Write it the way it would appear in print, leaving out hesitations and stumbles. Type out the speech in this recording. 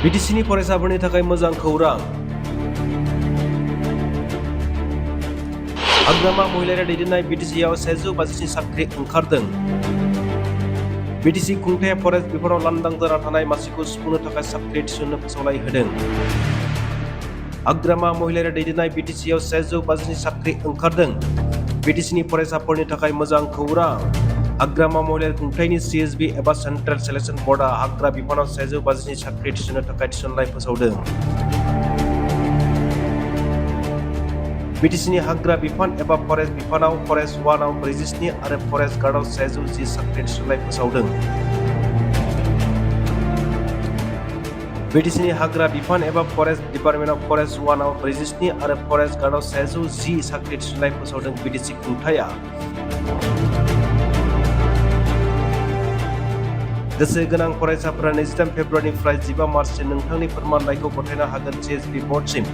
बिटिसिनि फरायसाफोरनि थाखाय मोजां खौरां। हाग्रामा महिलारि दैदेननाय बिटिसिआव 150 साख्रि ओंखारदों। बिटिसि खुंथाया फरेस्ट बिफानाव लांदां जाना थानाय मासिखौ सुफुंनो थाखाय साख्रि थिसननो फोसावलाय होदों। हाग्रामा महिलारि दैदेननाय बिटिसिआव 150 साख्रि ओंखारदों। बिटिसिनि फरायसाफोरनि थाखाय मोजां खौरां। हाग्रामा महिलारि खुंथायनि CSB एबा सेन्ट्रेल सिलेक्शन बर्डआ हाग्रा बिफानाव 150 साख्रि थिसननो थाखाय थिसननाय फोसावदों। बिटिसिनि हाग्रा बिफान एबा फरेस्ट बिफानाव फरेस्ट 1 आव 47 आरो फरेस्ट गार्डआव 110 साख्रि थिसननाय फोसावदों। बिटिसिनि हाग्रा बिफान एबा फरेस्ट डिपार्टमेन्टआव फरेस्ट 1 आव 47 आरो फरेस्ट गार्डआव 110 साख्रि थिसननाय फोसावदों। बिटिसि खुंथाया गोसो गोनां फरायसाफोरा 23 फेब्रुवारिनिफ्राय 15 मार्चसिम नोंथांनि फोरमानलाइखौ गथायनो हागोन CSB बर्डसिम।